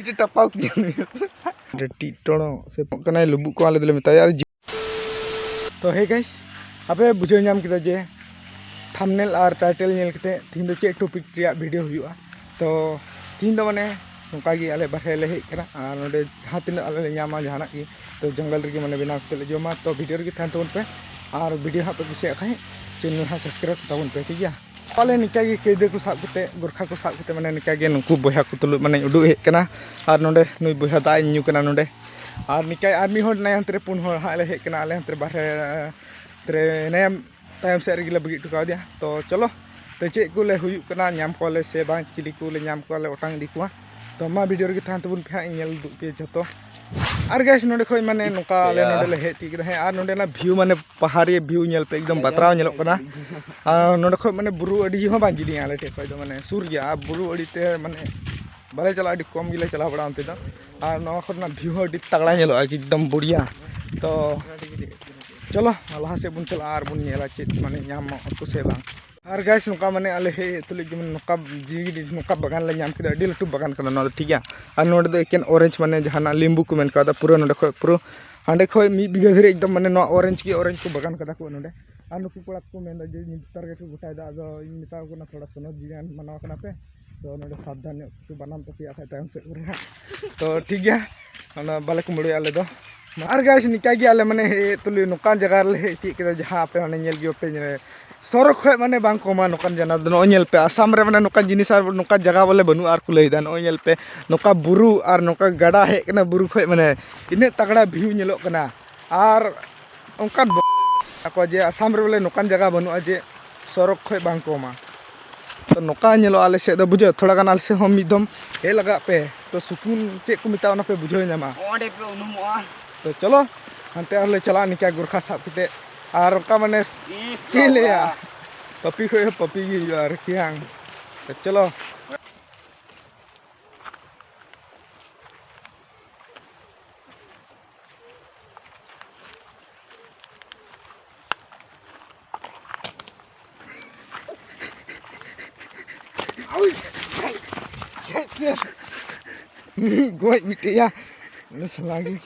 मीटे टपाव किया टीटोणो से कना लुबुक को आले दिले मेताया तो हे गाइस आपे बुझे नाम किदा जे थंबनेल और टाइटल नेल कते तीन दो चे टॉपिक रिया वीडियो हुआ तो तीन दो माने नौका गी आले बारे ले हेज कना और नोडे जहां तीन आले ले नामा जहाना की तो जंगल रे माने बिना कते ले जोमा तो वीडियो रे थान तोन पे और वीडियो हा पे कुछ खाई चैनल हा सब्सक्राइब ताबन पे ठीक गया पाले निका गी केदे को साब कते गोरखा को साब कते माने निका गे नुकु बया को तुलु माने उडु हेज कना और नोडे नुई बया दा न्यू कना नोडे और निका आर्मी होड ना हंतरे पुन होड हा ले हेज कना आले हंतरे बारे तरे ने तायम से रेगुलर बगी टुका दिया तो चलो तो चे को ले हुयु कना नाम को ले से बांग चिली को ले नाम को ले ओटांग दी को तो मा वीडियो रे थान तबुन पे नेल दु पे जतो और गाइस नोडे खोय माने नुका ले नोडे ले हे टिक रहे और नोडे ना व्यू माने पहाड़ी व्यू नेल पे एकदम बतराव नेलो कना और नोडे खोय माने बुरु अडी हो बांग जिली आले टे खोय दो माने सूर्या बुरु अडी ते माने बाले चला अडी कम गिले चला बड़ा अंते दो और नो खरना व्यू अडी तगड़ा नेलो एकदम बढ़िया तो चलो लहा से बुन चला और बुन नेला चे माने नाम को से बांग और गाइस नुका माने आले हे तुले जमन नुका जी नुका बागान ले नाम किदा अडी लटू बागान कना नो ठीक है और नोडे दो एकेन ऑरेंज माने जहाना लिंबू को मेन कादा पूरा नोडे खोय पूरा हांडे खोय मी बिगा धरे एकदम माने नो ऑरेंज को बागान कदा को नोडे और नुकु कोड़ा को मेन जे नितर के गोटाय दा जो निता को ना थोड़ा सनो जियान मनाव कना पे तो नोडे सावधान तो बनाम तो पिया खाय से रे तो ठीक है ना बाले को मुड़े आले दो और गाइस निका गे आले माने हे तुले नुकान जगह ले हे टी के जहां पे माने नेल गियो पे सरक खोय माने बांग कोमा नुकान जना नो नेल पे आसाम रे माने नुकान जिनिस और नुकान जगह बोले बनु और कुलै दा नो नेल पे नुका बुरु और नुका गड़ा हे कना बुरु खोय माने इने तगड़ा व्यू नेलो कना और उनका को जे आसाम रे बोले नुकान जगह बनु जे सरक खोय बांग कोमा तो नुका नेलो आले से दो बुझे थोड़ा गान आले से हम मिदम हे लगा पे तो सुकून चे को मिता ना पे बुझो नमा ओडे पे उनुमोआ तो चलो हंते और ले चला निका गोरखा साब कते और का माने चले या पपी को पपी की यार कियांग तो चलो गोई मिटिया ने सलागी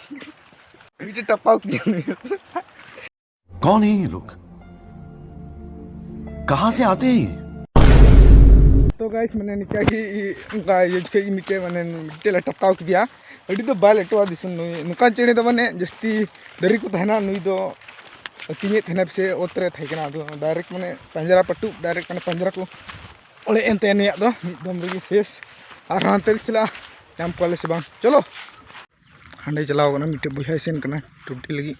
मिटे टपाव किया कौन है ये लोग कहां से आते हैं तो गाइस मैंने निका की उनका ये के मिटे माने मिटे ला टपाव किया अडी तो बाल एटवा दिसन नुका चेने तो माने जस्ती दरी को तहना नुई दो तिने थने से ओतरे थैकना दो डायरेक्ट माने पंजरा पट्टू डायरेक्ट माने पंजरा को ओले एनते ने दो मिदम रे शेष और हांते चला नाम कॉलेज से बांग चलो हांडे चलाओ कना मिटे बुझाई सेन कना टुटी लगी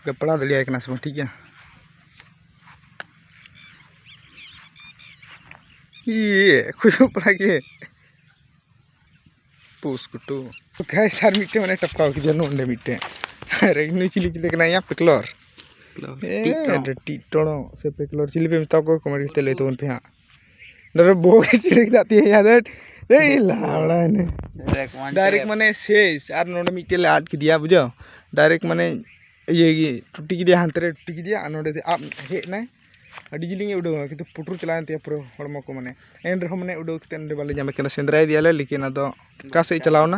गपड़ा दलिया कना सब ठीक है ये खुश पड़ा के पूस कुटू तो काय सार मिटे माने टपकाव कि जनो अंडे मिटे अरे नु चिली चिली कना या पिकलोर ए टीटोणो से पिकलोर चिली पे मिता को कमेंट ते ले तो उन पे हां डर बो के चिली जाती है याद ए लावड़ा ने डायरेक्ट माने शेष और नोडे मिटे ले आद कि दिया बुझो डायरेक्ट माने ये टूटी की दिया हंतरे टूटी की दिया नोडे आप हे ना अडी जिलिंग उडो किंतु पुटरू चलान ते पुरो हड़मो को माने एन रे माने उडो कते नोडे बाले जामे कना सेंद्राय दियाले लेकिन अदो का से चलावना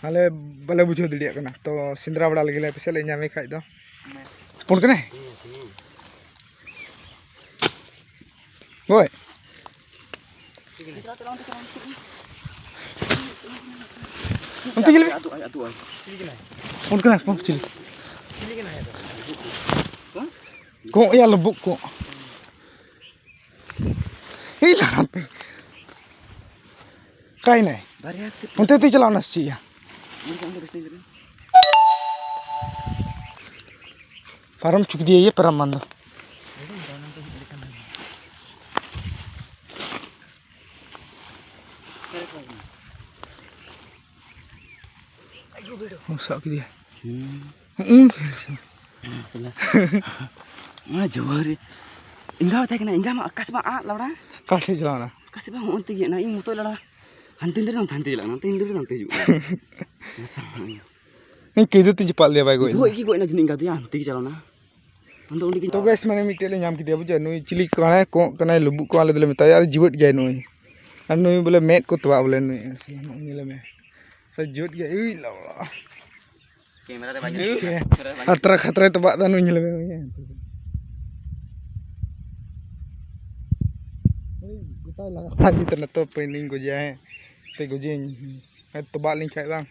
हाले बाले बुझो दिलिया कना तो सेंद्रा बड़ा लगे पे ले जामे खाइ दो पुन कने ओय Nanti gila. Pun kena, pun cili. Cili kena ya. Kok ya lebuk kok. Ih sampai. Kai nai. Nanti tu jalan nasi ya. Param cuk dia ye param mando. Sak dia. Mana jawari. Enggak tadi kena enggak mak kas mak laura. Kasih jalan. Kas mak on tegi na ing motor laura. Hantin dere hantin lah nanti dere nanti juga. Ini kidu tu cepat dia baik gue. Gue gue na jenis enggak tu ya tegi jalan na. Nanti undi तो gas मैंने मिट्टी ले नाम किया बुझे नुई chilli कना को कना लुबु को आले दिले मिता यार जीवट गए नुई और नुई बोले मेट को तवा बोले नुई नीले में Sejut ya, ih lah. Kamera teh Iya. Khatra itu Pak Tanu nyelem. Kita lah tadi ternyata pening gue jahe. Te gue jeng. तो बात लिंक है बांग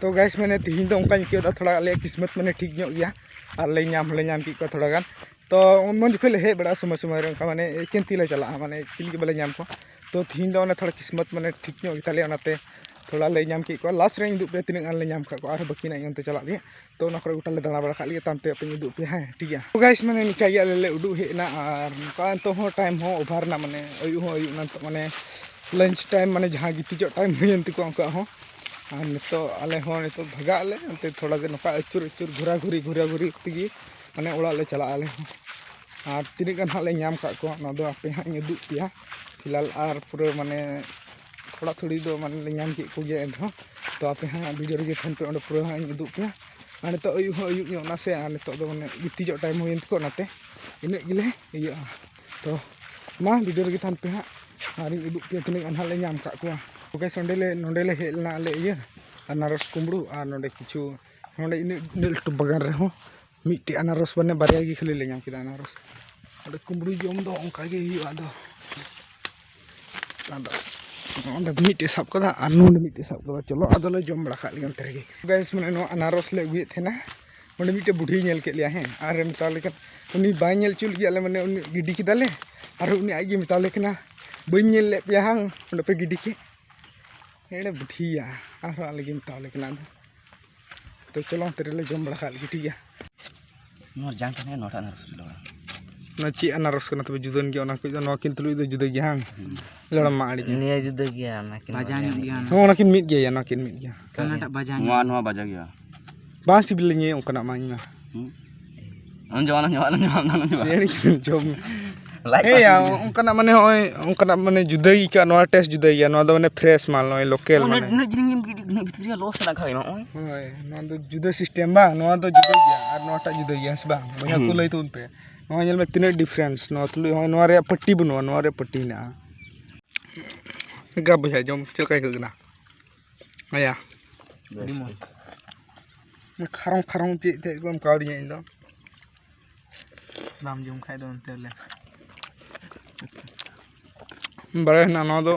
तो गैस मैंने तीन तो उनका क्यों थोड़ा ले किस्मत मैंने ठीक ᱧᱚᱜ गया और ले ᱧᱟᱢ की थोड़ा गान तो मन जुखे हे बड़ा समय समय रंका माने केंती ले चला माने चिल के बले ᱧᱟᱢ को तो तीन दो थोड़ा किस्मत मैंने ठीक ᱧᱚᱜ गताले ओनाते थोड़ा ले ᱧᱟᱢ की को लास्ट रे दुप पे तीन गान ले ᱧᱟᱢ का और बाकी ना यंते चला लिए तो ना करे गोटा ले दाना बड़ा खाली तामते अपन दुप पे है ठीक है तो गैस मैंने निका गया ले उडू हेना और का तो हो टाइम हो ओवर ना माने अयु ना तो माने लंच टाइम माने जहां गितिजो टाइम हुयन तिको अंका हो और नितो आले हो नितो भगा ले अंते थोड़ा दिन नका अचुर घुरा घुरी तगी माने ओड़ा ले चला आले और तीन गान हाले ᱧᱟᱢ का को ना दो आपे हां उदुग पिया फिलहाल और पूरा माने थोड़ा थोड़ी दो माने ले ᱧᱟᱢ के को गे एंधो तो आपे हां वीडियो रे थन पे ओंडे पूरा हां उदुग पिया और नितो अयु ᱧᱚᱜ ना से और नितो दो माने गितिजो टाइम हुयन तिको नाते इने गिले इया तो मा वीडियो रे थन पे हां और उदुग पे तीन गान हाले ᱧाम का को ओके नोंडेले हेलना ले इया अनारस कुमड़ू और नोंडे किछु नोंडे इन लटू बगान रे हो मिट्टी अनारस बने बारिया गी खाली ले ᱧाम किदा अनारस ओंडे कुमड़ू जम दो ओंका गे हियो आदो ओंडे मिट्टी साब कदा और नोंडे मिट्टी साब कदा चलो आदो ले जम बड़ा खाली अंतर गे गाइस माने नो अनारस ले गुए थेना ओंडे मिट्टी बुढ़ी नेल के लिया है और मिताले का उनी बाय नेल चुल गिया ले माने उनी गिडी किदाले और उनी आगे मिताले कना बई नेल ले पिया हां ओंडे पे गिडी के एड़े बुढ़िया और अलगे मिताले कना तो चलो तेरे ले जम बड़ा खाली ठीक है नोर जान कने नोटा अनारस लो ना ची अनारस कना तबे जुदन गया ना कोई ना किन तुलु दो जुदा गया हां लड़म मा आड़ी निया जुदा गया ना किन बाजा ᱧᱚᱜ गया हो ना किन मिट गया ना किन मिट गया कानाटा बाजा नोआ बाजा गया बां सिबिल nye ओंकना मा इना नोआ एड़ी जम लाइक ए या ओंकना माने होय ओंकना माने जुदा ही का नोआ टेस्ट जुदा गया नोआ दो माने फ्रेश माल नोय लोकल माने न जिंगिम गिडी भितरिया लॉस ना खाइ न ओय होय नोआ दो जुदा सिस्टम बा नोआ दो जुदा गया और नोटा जुदा गया बा बया को लई तुन पे नोआ जेल में तीन डिफरेंस नोआ तुलु होय नोआ रे पट्टी बनो नोआ रे पट्टी ना गा बुझा जम चल काय गना आया बड़ी मोय खरम चे गम कावड़ी इन दो बाम जुम खाइ दो अंते ले बड़े ना नोआ दो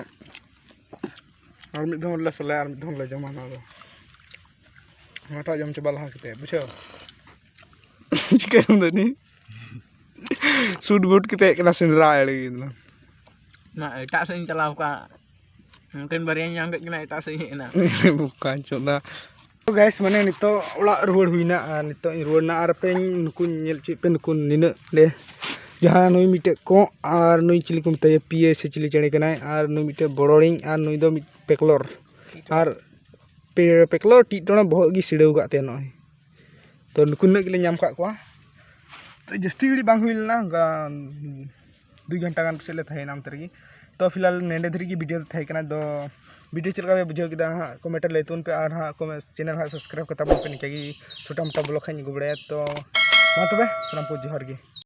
और मिद धम ले सले और मिद धम ले जमा ना दो हटा जम चबा लहा कते बुझो चिकन दनी सूट बूट कते कना सिंदरा एड़ी ना एटा से चलाव का मungkin बारिया ᱧᱟᱢ ᱠᱮᱫ ᱠᱤᱱᱟ ᱮᱴᱟᱜ ᱥᱮᱫ ᱦᱮᱡ ᱮᱱᱟ bukan coba तो गैस मैंने नितो ओला रुवाड़ हुईना नितो रुवाड़ना और पे नुकु नेल चे पे नुकु निना ले जहां नुई मिटे को और नुई चिली को मिताय पीए से चिली चणे कनाय और नुई मिटे बड़ोड़िंग और नुई दो पेकलोर और पेकलोर टी टोना बहुत गी सिड़ेव गाते नय तो नुकु न गिले ᱧᱟᱢ का को तो जस्ती गड़ी बांग हुइलना 2 घंटा गान से ले थाई नाम तरगी तो फिलहाल नेंडे धरी की वीडियो थाई कना दो वीडियो चलका पे बुझाव किदा हाँ कमेंट लेतुन पे और हाँ चैनल हाँ सब्सक्राइब करता पे निकागी छोटा मोटा ब्लॉग खाई गुबड़े तो मा तबे सलाम को जोहार गे।